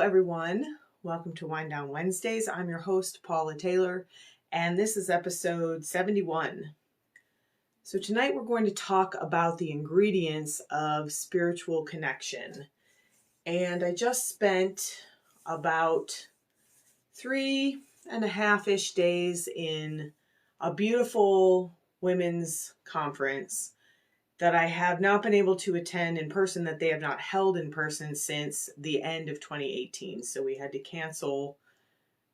everyone. Welcome to Wind Down Wednesdays. I'm your host, Paula Taylor, and this is episode 71. So tonight we're going to talk about the ingredients of spiritual connection. And I just spent about 3.5-ish days in a beautiful women's conference that I have not been able to attend in person, that they have not held in person since the end of 2018. So we had to cancel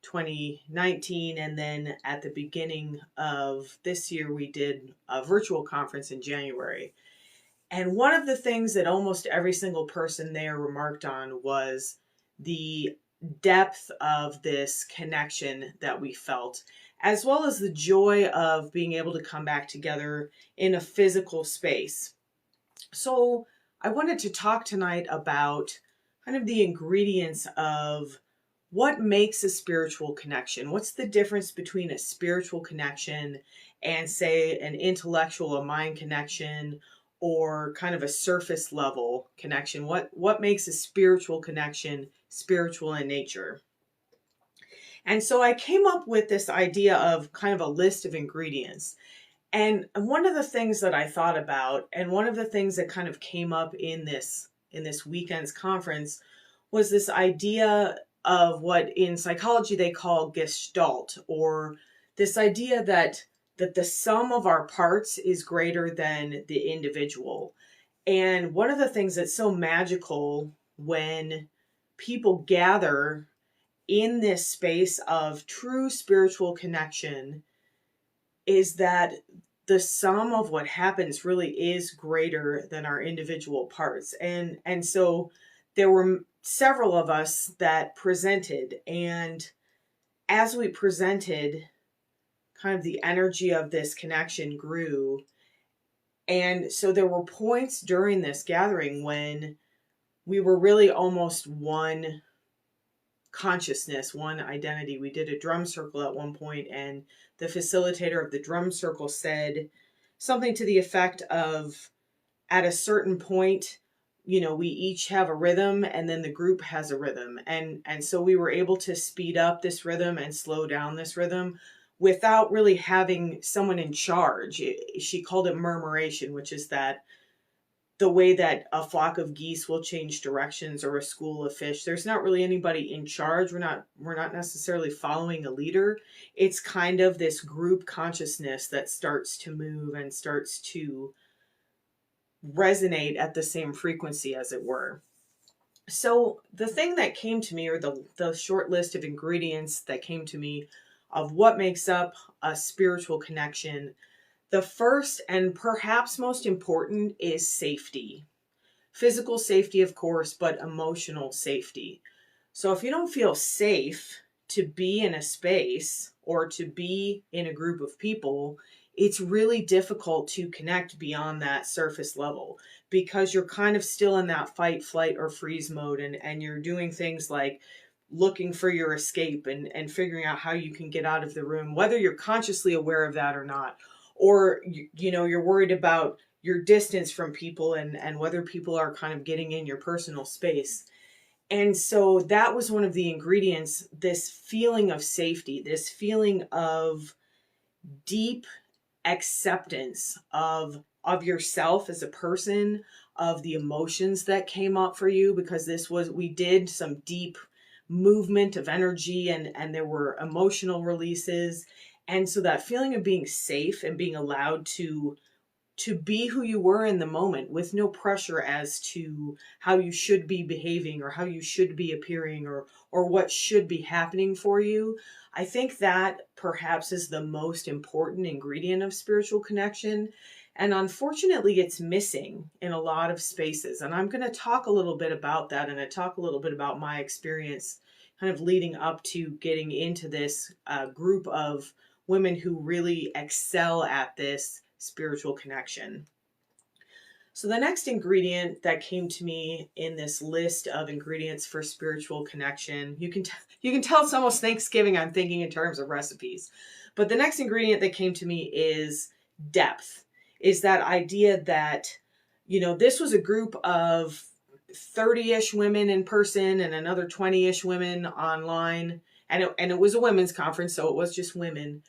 2019, and then at the beginning of this year, we did a virtual conference in January. And one of the things that almost every single person there remarked on was the depth of this connection that we felt, as well as the joy of being able to come back together in a physical space. So I wanted to talk tonight about kind of the ingredients of what makes a spiritual connection. What's the difference between a spiritual connection and, say, an intellectual, a mind connection, or kind of a surface level connection? What makes a spiritual connection spiritual in nature? And so I came up with this idea of kind of a list of ingredients. And one of the things that I thought about, and one of the things that kind of came up in this weekend's conference, was this idea of what in psychology they call gestalt, or this idea that the sum of our parts is greater than the individual. And one of the things that's so magical when people gather in this space of true spiritual connection is that the sum of what happens really is greater than our individual parts. And so there were several of us that presented, and as we presented, kind of the energy of this connection grew. And so there were points during this gathering when we were really almost one consciousness, one identity. We did a drum circle at one point, and the facilitator of the drum circle said something to the effect of, at a certain point, we each have a rhythm, and then the group has a rhythm. And so we were able to speed up this rhythm and slow down this rhythm without really having someone in charge. She called it murmuration, which is that the way that a flock of geese will change directions, or a school of fish. There's not really anybody in charge. We're not necessarily following a leader. It's kind of this group consciousness that starts to move and starts to resonate at the same frequency, as it were. So the thing that came to me, or the short list of ingredients that came to me of what makes up a spiritual connection, the first and perhaps most important is safety. Physical safety, of course, but emotional safety. So if you don't feel safe to be in a space or to be in a group of people, it's really difficult to connect beyond that surface level, because you're kind of still in that fight, flight, or freeze mode, and you're doing things like looking for your escape and figuring out how you can get out of the room, whether you're consciously aware of that or not. Or, you're worried about your distance from people and whether people are kind of getting in your personal space. And so that was one of the ingredients, this feeling of safety, this feeling of deep acceptance of yourself as a person, of the emotions that came up for you, because we did some deep movement of energy, and there were emotional releases. And so that feeling of being safe and being allowed to be who you were in the moment, with no pressure as to how you should be behaving or how you should be appearing or what should be happening for you. I think that perhaps is the most important ingredient of spiritual connection. And unfortunately, it's missing in a lot of spaces. And I'm going to talk a little bit about that, and I talk a little bit about my experience kind of leading up to getting into this group of women who really excel at this spiritual connection. So the next ingredient that came to me in this list of ingredients for spiritual connection, you can tell it's almost Thanksgiving. I'm thinking in terms of recipes. But the next ingredient that came to me is depth. Is that idea that, this was a group of 30-ish women in person and another 20-ish women online. And it was a women's conference, so it was just women.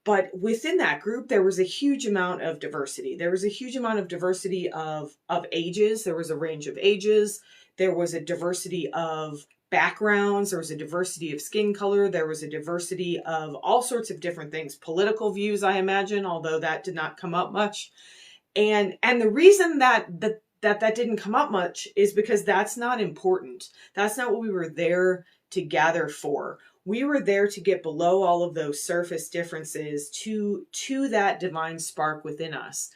But within that group, there was a huge amount of diversity. There was a huge amount of diversity of ages. There was a range of ages. There was a diversity of backgrounds. There was a diversity of skin color. There was a diversity of all sorts of different things. Political views, I imagine, although that did not come up much. And the reason that didn't come up much is because that's not important. That's not what we were there to gather for. We were there to get below all of those surface differences to that divine spark within us.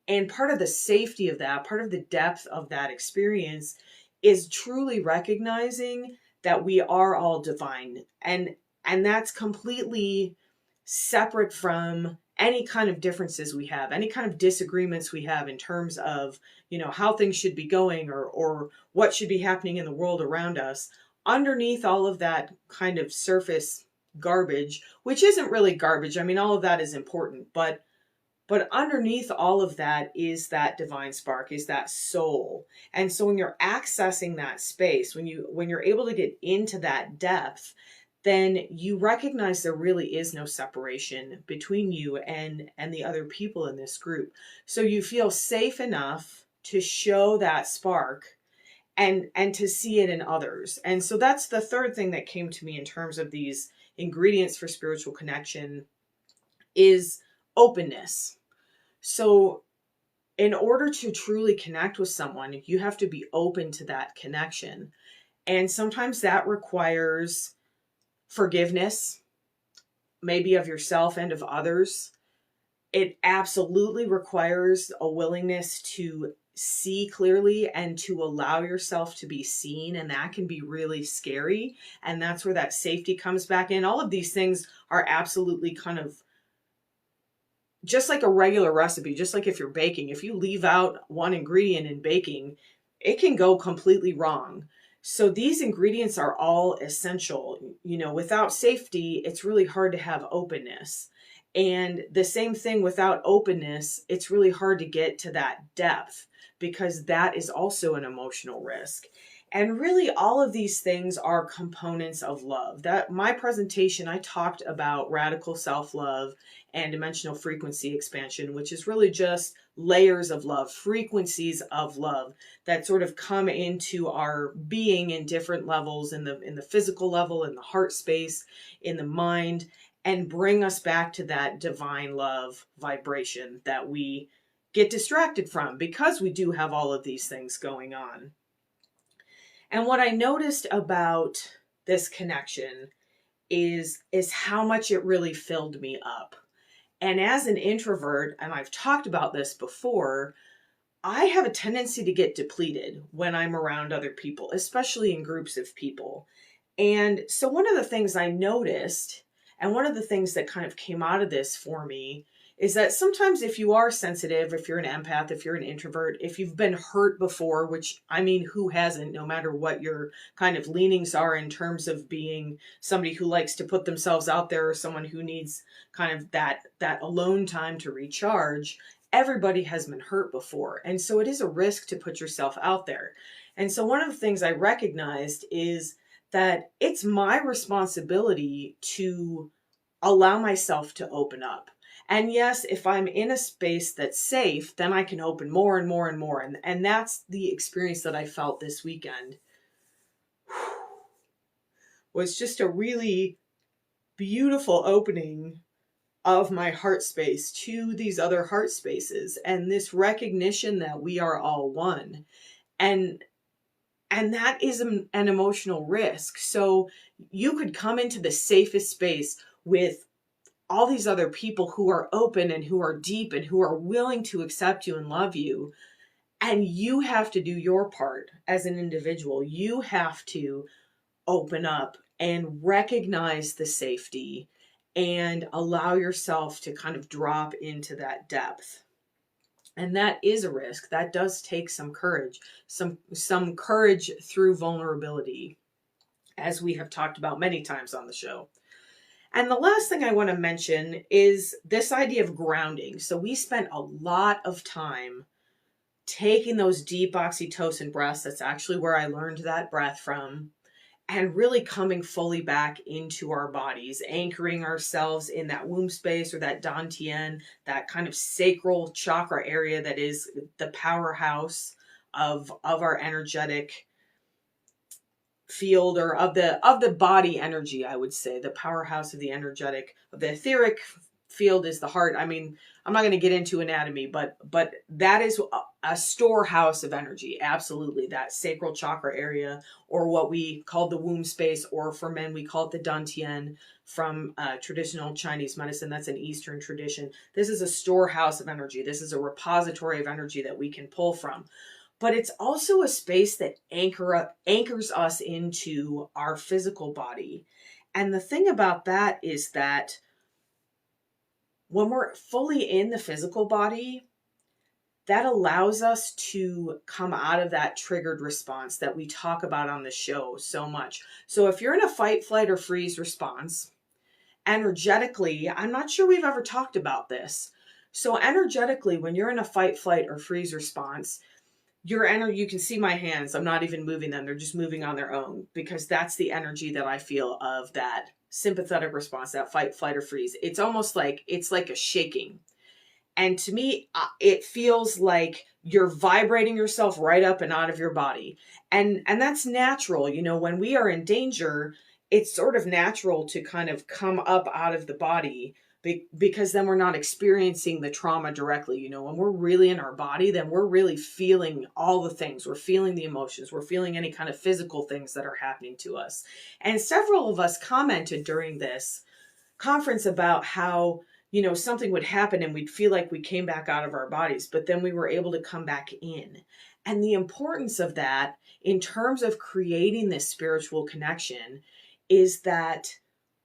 And part of the safety of that, part of the depth of that experience is truly recognizing that we are all divine. And that's completely separate from any kind of differences we have, any kind of disagreements we have in terms of, how things should be going or what should be happening in the world around us. Underneath all of that kind of surface garbage, which isn't really garbage. I mean, all of that is important, but underneath all of that is that divine spark, is that soul. And so when you're accessing that space, when you're able to get into that depth, then you recognize there really is no separation between you and the other people in this group. So you feel safe enough to show that spark and to see it in others. And so that's the third thing that came to me in terms of these ingredients for spiritual connection is openness. So in order to truly connect with someone, you have to be open to that connection. And sometimes that requires forgiveness, maybe of yourself and of others. It absolutely requires a willingness to see clearly and to allow yourself to be seen. And that can be really scary. And that's where that safety comes back in. All of these things are absolutely kind of just like a regular recipe, just like if you're baking. If you leave out one ingredient in baking, it can go completely wrong. So these ingredients are all essential. Without safety, it's really hard to have openness. And the same thing, without openness, it's really hard to get to that depth, because that is also an emotional risk. And really, all of these things are components of love. That my presentation, I talked about radical self-love and dimensional frequency expansion, which is really just layers of love, frequencies of love that sort of come into our being in different levels, in the physical level, in the heart space, in the mind, and bring us back to that divine love vibration that we get distracted from, because we do have all of these things going on. And what I noticed about this connection is how much it really filled me up. And as an introvert, and I've talked about this before, I have a tendency to get depleted when I'm around other people, especially in groups of people. And so one of the things I noticed, and one of the things that kind of came out of this for me, is that sometimes if you are sensitive, if you're an empath, if you're an introvert, if you've been hurt before, which, I mean, who hasn't, no matter what your kind of leanings are in terms of being somebody who likes to put themselves out there or someone who needs kind of that alone time to recharge, everybody has been hurt before. And so it is a risk to put yourself out there. And so one of the things I recognized is that it's my responsibility to allow myself to open up. And yes, if I'm in a space that's safe, then I can open more and more and more. And that's the experience that I felt this weekend. Was just a really beautiful opening of my heart space to these other heart spaces, and this recognition that we are all one. And that is an emotional risk. So you could come into the safest space with all these other people who are open and who are deep and who are willing to accept you and love you. And you have to do your part as an individual. You have to open up and recognize the safety and allow yourself to kind of drop into that depth. And that is a risk. That does take some courage, some courage through vulnerability, as we have talked about many times on the show. And the last thing I want to mention is this idea of grounding. So we spent a lot of time taking those deep oxytocin breaths, that's actually where I learned that breath from, and really coming fully back into our bodies, anchoring ourselves in that womb space or that dantian, that kind of sacral chakra area that is the powerhouse of our energetic field, or of the body energy. I would say the powerhouse of the energetic, of the etheric field is the heart. I mean, I'm not going to get into anatomy, but that is a storehouse of energy. Absolutely, that sacral chakra area, or what we call the womb space, or for men we call it the dantian from traditional Chinese medicine. That's an Eastern tradition. This is a storehouse of energy. This is a repository of energy that we can pull from. But it's also a space that anchors us into our physical body. And the thing about that is that when we're fully in the physical body, that allows us to come out of that triggered response that we talk about on the show so much. So if you're in a fight, flight, or freeze response, energetically, I'm not sure we've ever talked about this. So energetically, when you're in a fight, flight, or freeze response, your energy, you can see my hands, I'm not even moving them, they're just moving on their own, because that's the energy that I feel of that sympathetic response, that fight, flight, or freeze. It's almost like, it's like a shaking. And to me, it feels like you're vibrating yourself right up and out of your body. And that's natural. You know, when we are in danger, it's sort of natural to kind of come up out of the body, because then we're not experiencing the trauma directly. You know, when we're really in our body, then we're really feeling all the things. We're feeling the emotions. We're feeling any kind of physical things that are happening to us. And several of us commented during this conference about how, you know, something would happen and we'd feel like we came back out of our bodies, but then we were able to come back in. And the importance of that in terms of creating this spiritual connection is that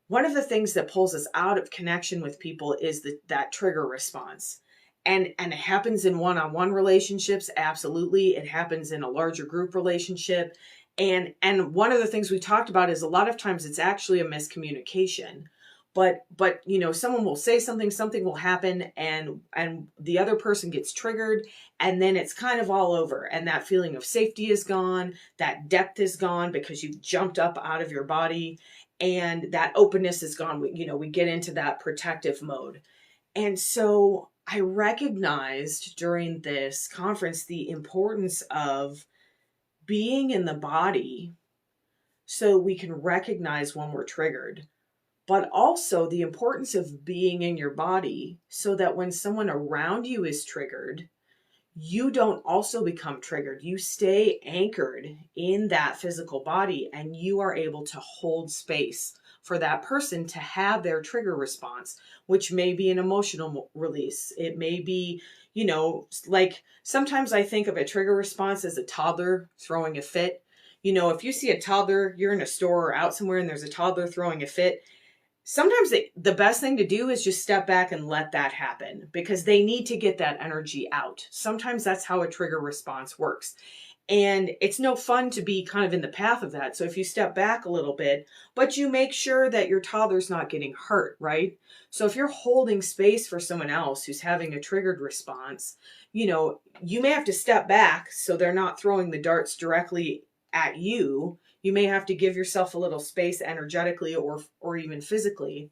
one of the things that pulls us out of connection with people is that trigger response. And it happens in one-on-one relationships. Absolutely. It happens in a larger group relationship. And one of the things we talked about is a lot of times it's actually a miscommunication. But you know, someone will say something will happen, and the other person gets triggered, and then it's kind of all over, and that feeling of safety is gone, that depth is gone because you've jumped up out of your body, and that openness is gone. We get into that protective mode. And so I recognized during this conference the importance of being in the body so we can recognize when we're triggered, but also the importance of being in your body so that when someone around you is triggered, you don't also become triggered. You stay anchored in that physical body, and you are able to hold space for that person to have their trigger response, which may be an emotional release. It may be, you know, like sometimes I think of a trigger response as a toddler throwing a fit. You know, if you see a toddler, you're in a store or out somewhere and there's a toddler throwing a fit, sometimes the best thing to do is just step back and let that happen, because they need to get that energy out. Sometimes that's how a trigger response works. And it's no fun to be kind of in the path of that. So if you step back a little bit, but you make sure that your toddler's not getting hurt, right? So if you're holding space for someone else who's having a triggered response, you know, you may have to step back so they're not throwing the darts directly at you. You may have to give yourself a little space energetically or even physically.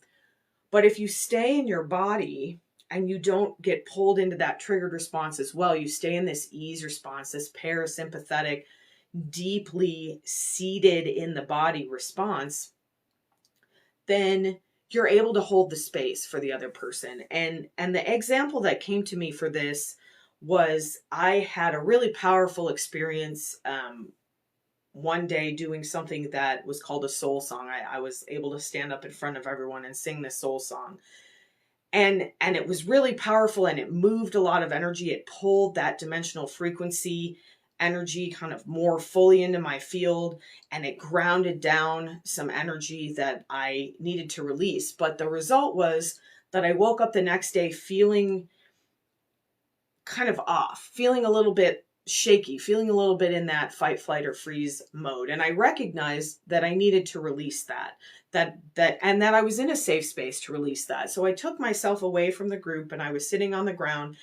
But if you stay in your body and you don't get pulled into that triggered response as well, you stay in this ease response, this parasympathetic, deeply seated in the body response, then you're able to hold the space for the other person. And the example that came to me for this was I had a really powerful experience one day doing something that was called a soul song. I was able to stand up in front of everyone and sing this soul song. And it was really powerful, and it moved a lot of energy. It pulled that dimensional frequency energy kind of more fully into my field, and it grounded down some energy that I needed to release. But the result was that I woke up the next day feeling kind of off, feeling a little bit shaky, feeling a little bit in that fight, flight, or freeze mode. And I recognized that I needed to release and that I was in a safe space to release that. So I took myself away from the group and I was sitting on the ground,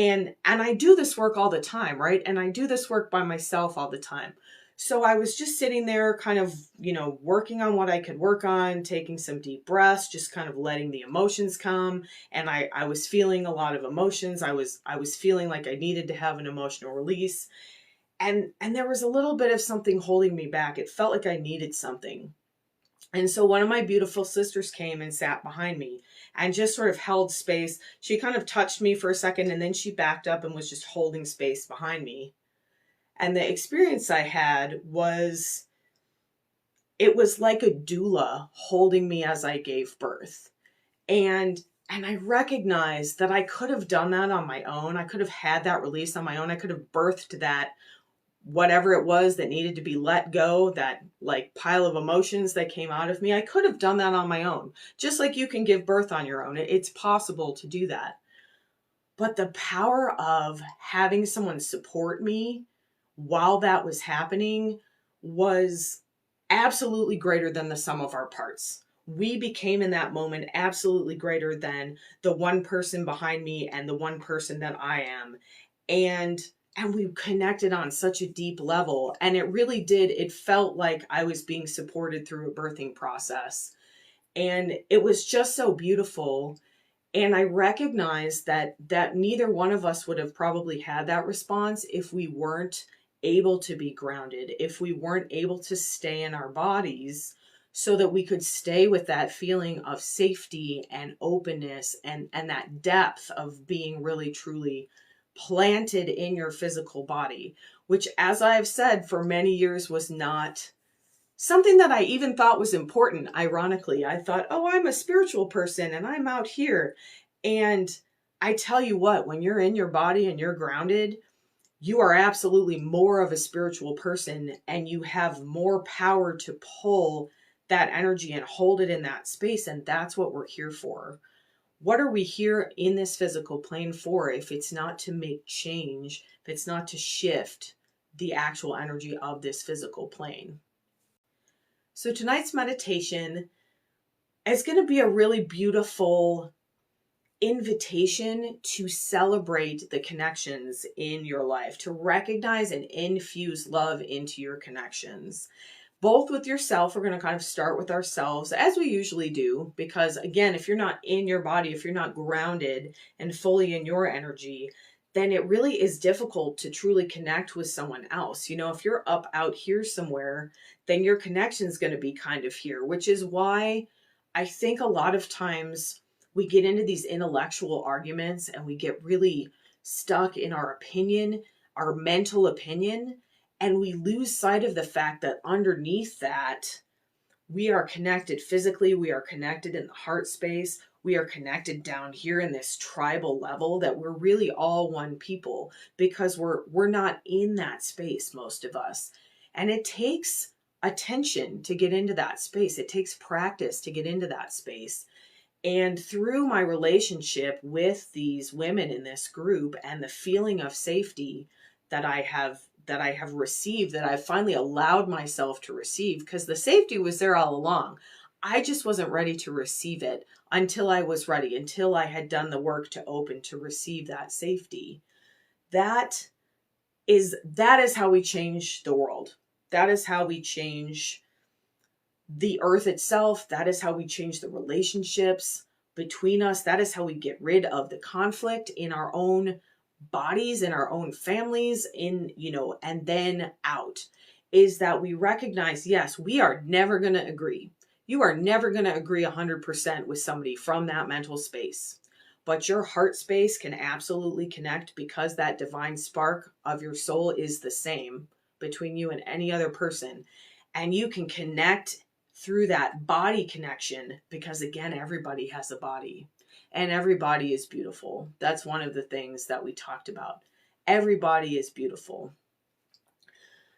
And I do this work all the time, right? And I do this work by myself all the time. So I was just sitting there kind of, working on what I could work on, taking some deep breaths, just kind of letting the emotions come. And I was feeling a lot of emotions. I was feeling like I needed to have an emotional release. And there was a little bit of something holding me back. It felt like I needed something. And so one of my beautiful sisters came and sat behind me and just sort of held space. She kind of touched me for a second and then she backed up and was just holding space behind me. And the experience I had was, it was like a doula holding me as I gave birth. And I recognized that I could have done that on my own. I could have had that release on my own. I could have birthed that, whatever it was that needed to be let go, that like pile of emotions that came out of me. I could have done that on my own, just like you can give birth on your own. It's possible to do that. But the power of having someone support me while that was happening was absolutely greater than the sum of our parts. We became in that moment absolutely greater than the one person behind me and the one person that I am. And we connected on such a deep level. And it really did. It felt like I was being supported through a birthing process. And it was just so beautiful. And I recognized that neither one of us would have probably had that response if we weren't able to be grounded, if we weren't able to stay in our bodies so that we could stay with that feeling of safety and openness and that depth of being really truly planted in your physical body, which, as I've said, for many years was not something that I even thought was important. Ironically, I thought, oh, I'm a spiritual person and I'm out here. And I tell you what, when you're in your body and you're grounded, you are absolutely more of a spiritual person and you have more power to pull that energy and hold it in that space. And that's what we're here for. What are we here in this physical plane for if it's not to make change, if it's not to shift the actual energy of this physical plane? So tonight's meditation is going to be a really beautiful invitation to celebrate the connections in your life, to recognize and infuse love into your connections. Both with yourself, we're going to kind of start with ourselves as we usually do, because again, if you're not in your body, if you're not grounded and fully in your energy, then it really is difficult to truly connect with someone else. If you're up out here somewhere, then your connection is going to be kind of here, which is why I think a lot of times we get into these intellectual arguments and we get really stuck in our opinion, our mental opinion, and we lose sight of the fact that underneath that, we are connected physically, we are connected in the heart space, we are connected down here in this tribal level, that we're really all one people, because we're not in that space, most of us. And it takes attention to get into that space. It takes practice to get into that space. And through my relationship with these women in this group and the feeling of safety that I have received, that I've finally allowed myself to receive, because the safety was there all along. I just wasn't ready to receive it until I was ready, until I had done the work to open to receive that safety. That is how we change the world. That is how we change the earth itself. That is how we change the relationships between us. That is how we get rid of the conflict in our own bodies, in our own families, and then out, is that we recognize, yes, we are never going to agree. You are never going to agree 100% with somebody from that mental space, but your heart space can absolutely connect, because that divine spark of your soul is the same between you and any other person. And you can connect through that body connection, because again, everybody has a body and everybody is beautiful. That's one of the things that we talked about. Everybody is beautiful.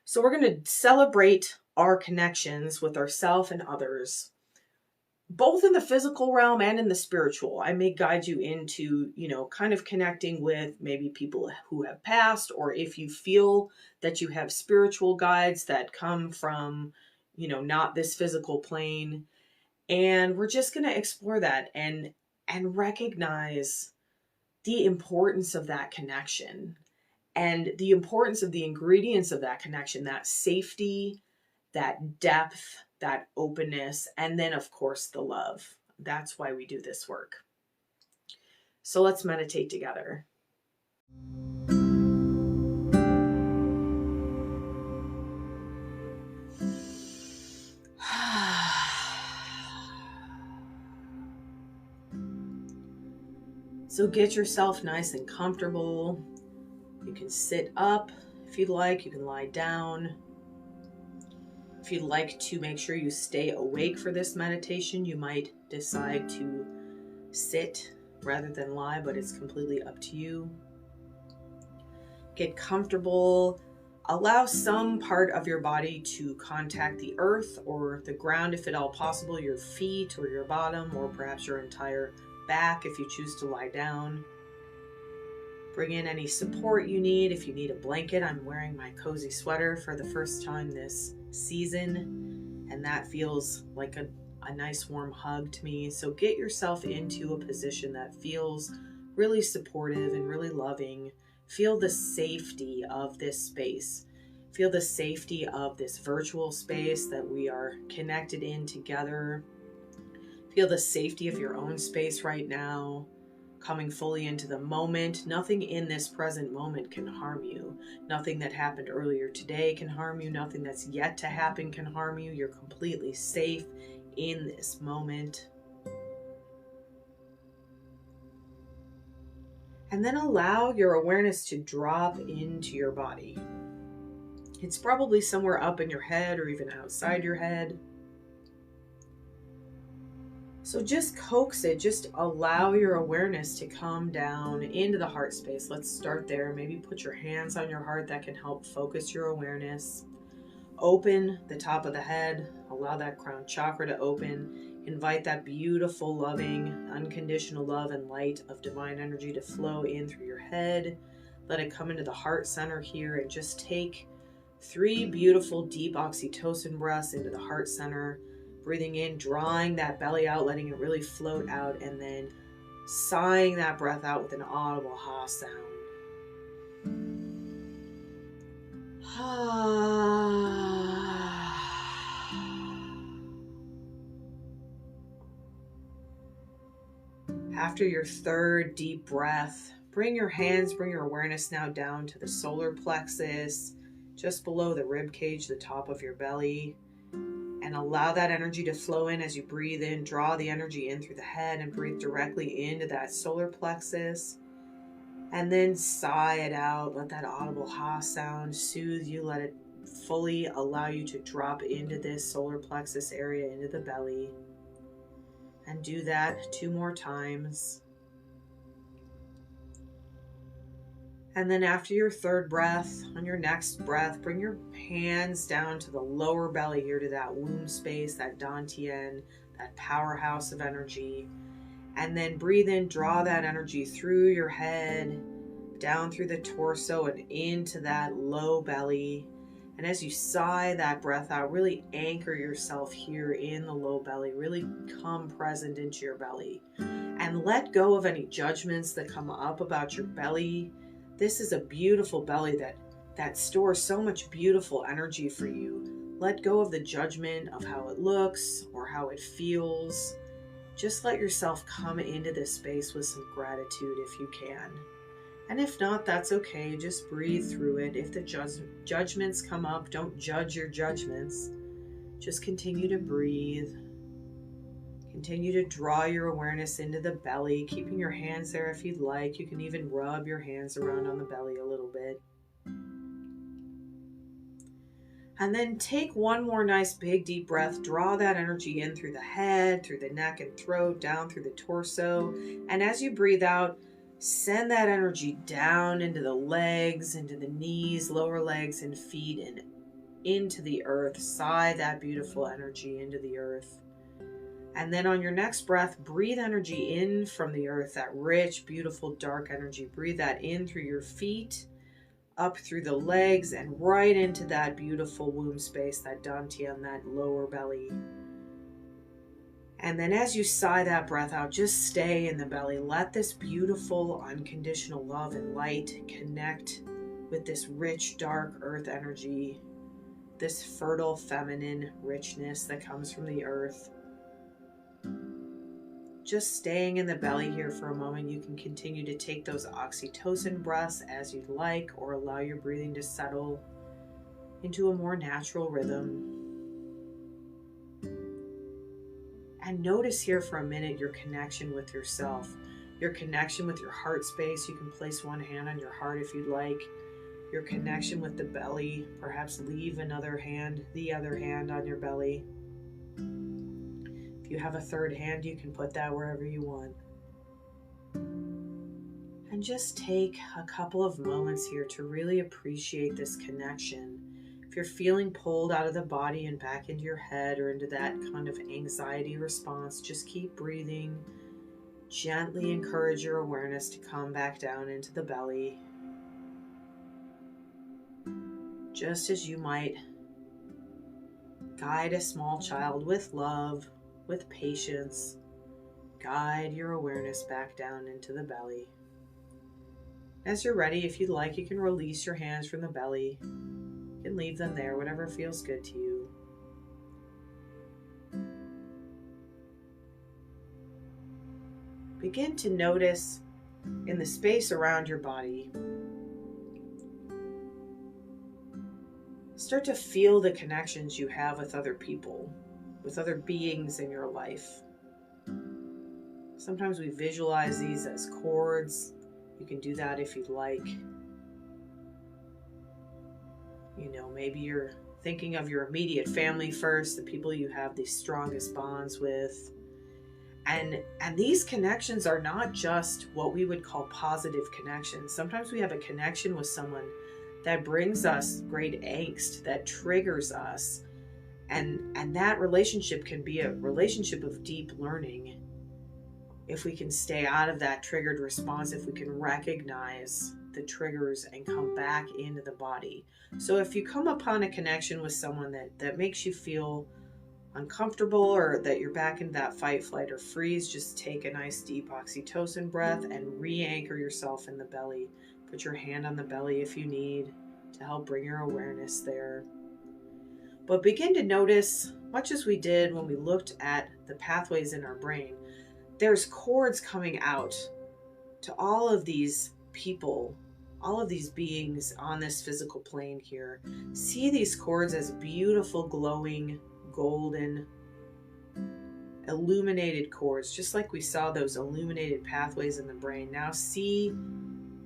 So we're going to celebrate our connections with ourselves and others, both in the physical realm and in the spiritual. I may guide you into, kind of connecting with maybe people who have passed, or if you feel that you have spiritual guides that come from, not this physical plane. And we're just going to explore that and recognize the importance of that connection and the importance of the ingredients of that connection, that safety, that depth, that openness, and then, of course, the love. That's why we do this work. So let's meditate together. So get yourself nice and comfortable. You can sit up if you'd like. You can lie down. If you'd like to make sure you stay awake for this meditation, you might decide to sit rather than lie, but it's completely up to you. Get comfortable. Allow some part of your body to contact the earth or the ground if at all possible, your feet or your bottom, or perhaps your entire back if you choose to lie down. Bring in any support you need. If you need a blanket, I'm wearing my cozy sweater for the first time this season, and that feels like a nice warm hug to me. So get yourself into a position that feels really supportive and really loving. Feel the safety of this space. Feel the safety of this virtual space that we are connected in together. Feel the safety of your own space right now, coming fully into the moment. Nothing in this present moment can harm you. Nothing that happened earlier today can harm you. Nothing that's yet to happen can harm you. You're completely safe in this moment. And then allow your awareness to drop into your body. It's probably somewhere up in your head or even outside your head. So just coax it, just allow your awareness to come down into the heart space. Let's start there. Maybe put your hands on your heart. That can help focus your awareness. Open the top of the head. Allow that crown chakra to open. Invite that beautiful, loving, unconditional love and light of divine energy to flow in through your head. Let it come into the heart center here, and just take 3 beautiful, deep oxytocin breaths into the heart center. Breathing in, drawing that belly out, letting it really float out, and then sighing that breath out with an audible ha sound. After your 3rd deep breath, bring your awareness now down to the solar plexus, just below the rib cage, the top of your belly. And allow that energy to flow in as you breathe in. Draw the energy in through the head and breathe directly into that solar plexus. And then sigh it out. Let that audible ha sound soothe you. Let it fully allow you to drop into this solar plexus area, into the belly. And do that 2 more times. And then after your 3rd breath, on your next breath, bring your hands down to the lower belly here, to that womb space, that dantian, that powerhouse of energy. And then breathe in, draw that energy through your head, down through the torso and into that low belly. And as you sigh that breath out, really anchor yourself here in the low belly. Really come present into your belly. And let go of any judgments that come up about your belly. This is a beautiful belly that stores so much beautiful energy for you. Let go of the judgment of how it looks or how it feels. Just let yourself come into this space with some gratitude if you can. And if not, that's okay. Just breathe through it. If the judgments come up, don't judge your judgments. Just continue to breathe. Continue to draw your awareness into the belly, keeping your hands there if you'd like. You can even rub your hands around on the belly a little bit. And then take 1 more nice big deep breath. Draw that energy in through the head, through the neck and throat, down through the torso. And as you breathe out, send that energy down into the legs, into the knees, lower legs and feet, and into the earth. Sigh that beautiful energy into the earth. And then on your next breath, breathe energy in from the earth, that rich, beautiful, dark energy. Breathe that in through your feet, up through the legs, and right into that beautiful womb space, that dantian, that lower belly. And then as you sigh that breath out, just stay in the belly. Let this beautiful, unconditional love and light connect with this rich, dark earth energy, this fertile, feminine richness that comes from the earth. Just staying in the belly here for a moment. You can continue to take those oxytocin breaths as you'd like, or allow your breathing to settle into a more natural rhythm. And notice here for a minute your connection with yourself, your connection with your heart space. You can place one hand on your heart if you'd like. Your connection with the belly, perhaps leave the other hand on your belly. If you have a third hand, you can put that wherever you want. And just take a couple of moments here to really appreciate this connection. If you're feeling pulled out of the body and back into your head or into that kind of anxiety response, just keep breathing. Gently encourage your awareness to come back down into the belly. Just as you might guide a small child with love, with patience, guide your awareness back down into the belly. As you're ready, if you'd like, you can release your hands from the belly. You can leave them there, whatever feels good to you. Begin to notice in the space around your body. Start to feel the connections you have with other people, with other beings in your life. Sometimes we visualize these as cords. You can do that if you'd like. Maybe you're thinking of your immediate family first, the people you have the strongest bonds with. And these connections are not just what we would call positive connections. Sometimes we have a connection with someone that brings us great angst, that triggers us. And that relationship can be a relationship of deep learning. If we can stay out of that triggered response, if we can recognize the triggers and come back into the body. So if you come upon a connection with someone that makes you feel uncomfortable, or that you're back in that fight, flight, or freeze, just take a nice deep oxytocin breath and re-anchor yourself in the belly. Put your hand on the belly if you need to help bring your awareness there. But begin to notice, much as we did when we looked at the pathways in our brain, there's cords coming out to all of these people, all of these beings on this physical plane here. See these cords as beautiful, glowing, golden, illuminated cords, just like we saw those illuminated pathways in the brain. Now see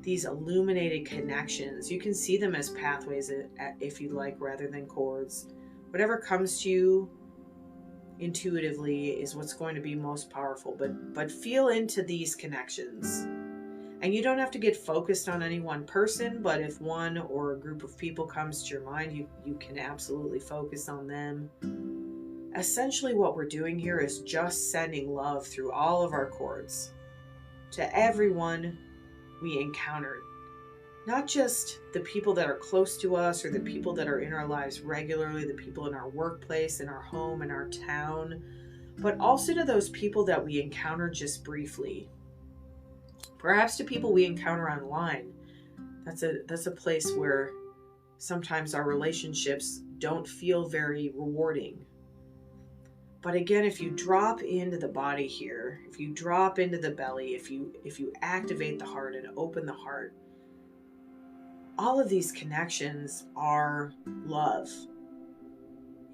these illuminated connections. You can see them as pathways if you like, rather than cords. Whatever comes to you intuitively is what's going to be most powerful, but feel into these connections. And you don't have to get focused on any one person, but if one or a group of people comes to your mind, you can absolutely focus on them. Essentially what we're doing here is just sending love through all of our cords to everyone we encountered. Not just the people that are close to us or the people that are in our lives regularly, the people in our workplace, in our home, in our town, but also to those people that we encounter just briefly. Perhaps to people we encounter online. That's a place where sometimes our relationships don't feel very rewarding. But again, if you drop into the body here, if you drop into the belly, if you activate the heart and open the heart, all of these connections are love.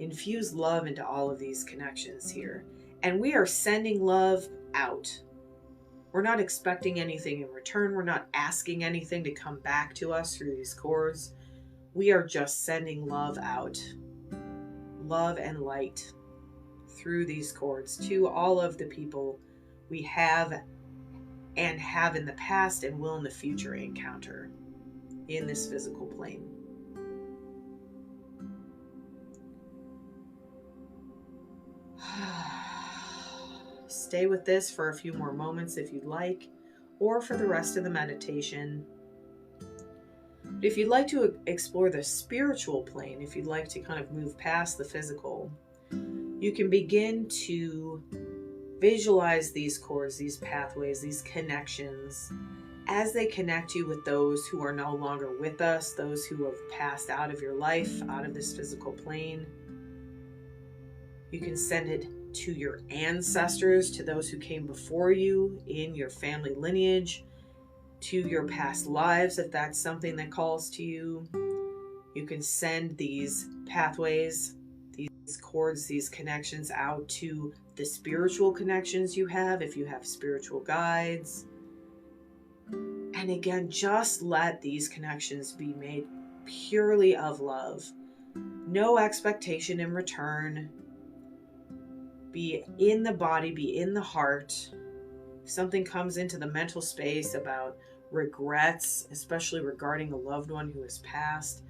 Infuse love into all of these connections here. And we are sending love out. We're not expecting anything in return. We're not asking anything to come back to us through these cords. We are just sending love out. Love and light through these cords to all of the people we have and have in the past and will in the future encounter in this physical plane. Stay with this for a few more moments if you'd like, or for the rest of the meditation. If you'd like to explore the spiritual plane, if you'd like to kind of move past the physical, you can begin to Visualize these cords, these pathways, these connections as they connect you with those who are no longer with us, those who have passed out of your life, out of this physical plane. You can send it to your ancestors, to those who came before you in your family lineage, to your past lives, if that's something that calls to you. You can send these pathways, these cords, these connections out to the spiritual connections you have, if you have spiritual guides. And again, just let these connections be made purely of love. No expectation in return. Be in the body, be in the heart. If something comes into the mental space about regrets, especially regarding a loved one who has passed,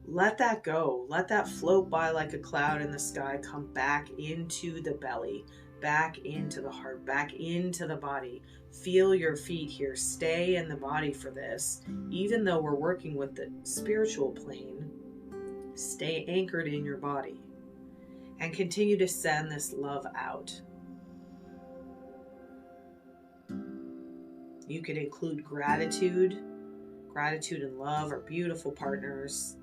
let that go. Let that float by like a cloud in the sky. Come back into the belly, back into the heart, back into the body. Feel your feet here. Stay in the body for this. Even though we're working with the spiritual plane, stay anchored in your body and continue to send this love out. You could include gratitude. Gratitude and love are beautiful partners.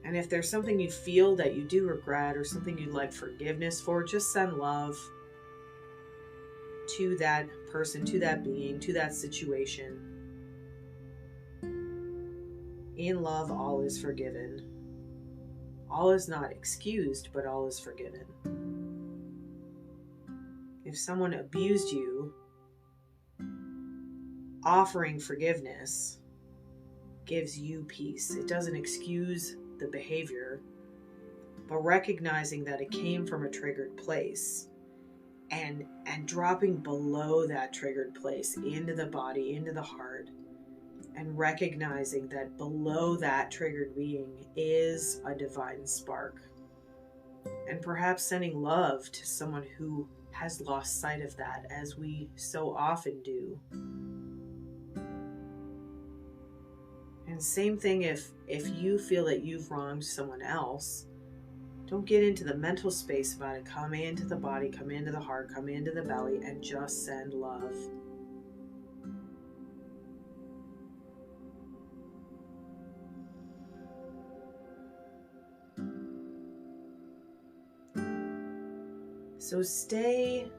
And if there's something you feel that you do regret or something you'd like forgiveness for, just send love to that person, to that being, to that situation. In love, all is forgiven. All is not excused, but all is forgiven. If someone abused you, offering forgiveness gives you peace. It doesn't excuse the behavior, but recognizing that it came from a triggered place and dropping below that triggered place into the body, into the heart, and recognizing that below that triggered being is a divine spark, and perhaps sending love to someone who has lost sight of that, as we so often do. And same thing if you feel that you've wronged someone else, don't get into the mental space about it. Come into the body, come into the heart, come into the belly, and just send love. So stay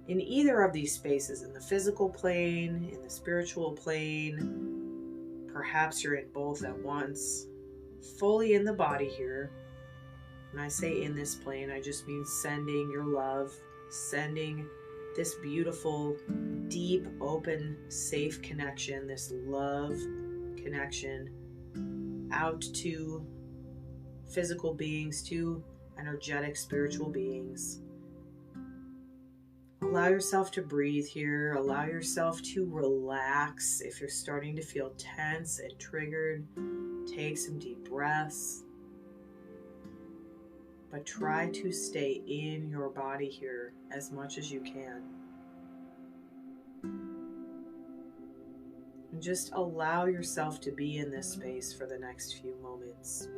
in either of these spaces, in the physical plane, in the spiritual plane. Perhaps you're in both at once, fully in the body here. When I say in this plane, I just mean sending your love, sending this beautiful, deep, open, safe connection, this love connection out to physical beings, to energetic spiritual beings. Allow yourself to breathe here. Allow yourself to relax. If you're starting to feel tense and triggered, take some deep breaths. But try to stay in your body here as much as you can. And just allow yourself to be in this space for the next few moments.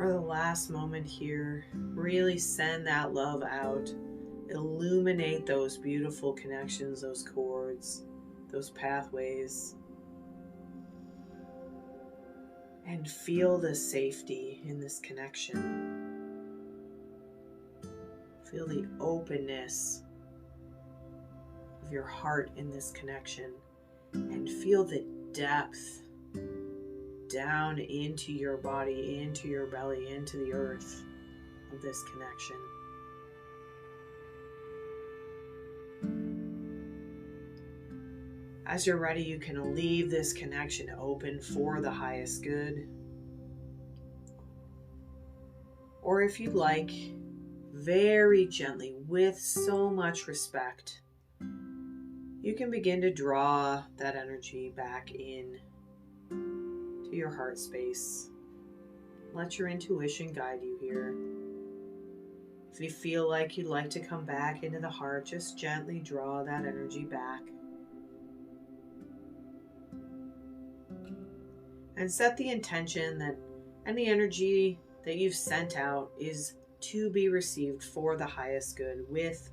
For the last moment here, really send that love out. Illuminate those beautiful connections, those cords, those pathways. And feel the safety in this connection. Feel the openness of your heart in this connection. And feel the depth down into your body, into your belly, into the earth of this connection. As you're ready, you can leave this connection open for the highest good. Or if you'd like, very gently, with so much respect, you can begin to draw that energy back in to your heart space. Let your intuition guide you here. If you feel like you'd like to come back into the heart, just gently draw that energy back. And set the intention that any energy that you've sent out is to be received for the highest good with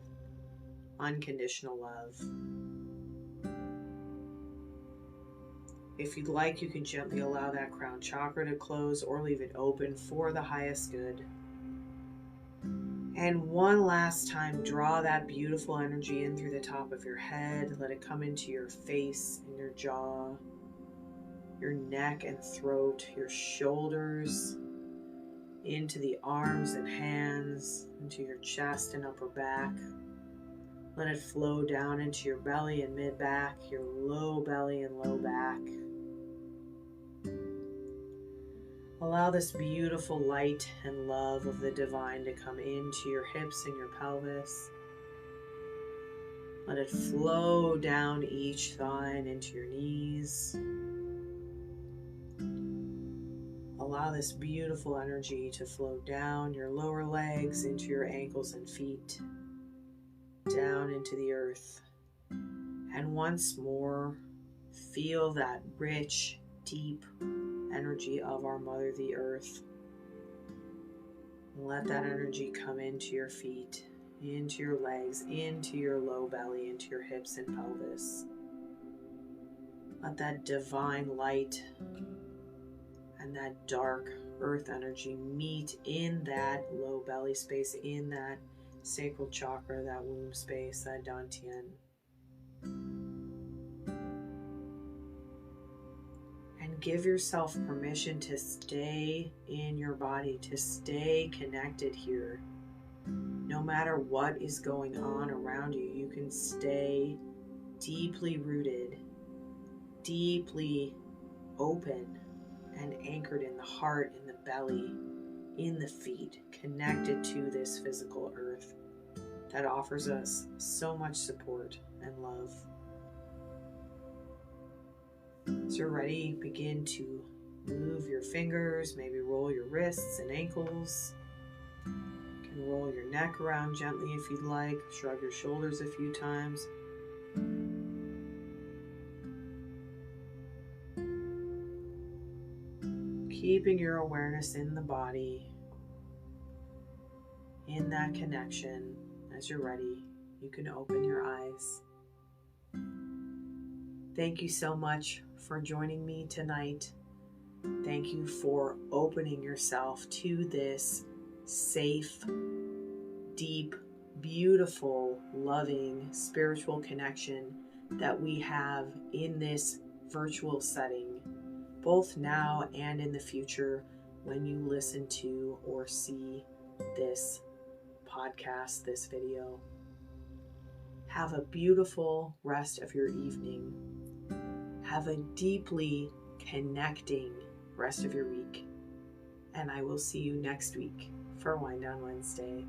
unconditional love. If you'd like, you can gently allow that crown chakra to close or leave it open for the highest good. And one last time, draw that beautiful energy in through the top of your head. Let it come into your face and your jaw, your neck and throat, your shoulders, into the arms and hands, into your chest and upper back. Let it flow down into your belly and mid-back, your low belly and low back. Allow this beautiful light and love of the divine to come into your hips and your pelvis. Let it flow down each thigh and into your knees. Allow this beautiful energy to flow down your lower legs into your ankles and feet, down into the earth. And once more, feel that rich, deep energy of our Mother, the Earth. Let that energy come into your feet, into your legs, into your low belly, into your hips and pelvis. Let that divine light and that dark earth energy meet in that low belly space, in that sacral chakra, that womb space, that dantian. And give yourself permission to stay in your body, to stay connected here. No matter what is going on around you, you can stay deeply rooted, deeply open, and anchored in the heart, in the belly, in the feet, connected to this physical earth that offers us so much support and love. As you're ready, begin to move your fingers, maybe roll your wrists and ankles. You can roll your neck around gently if you'd like, shrug your shoulders a few times. keeping your awareness in the body, in that connection. As you're ready, you can open your eyes. Thank you so much for joining me tonight. Thank you for opening yourself to this safe, deep, beautiful, loving, spiritual connection that we have in this virtual setting, both now and in the future when you listen to or see this podcast, this video. Have a beautiful rest of your evening. Have a deeply connecting rest of your week. And I will see you next week for Wind Down Wednesday.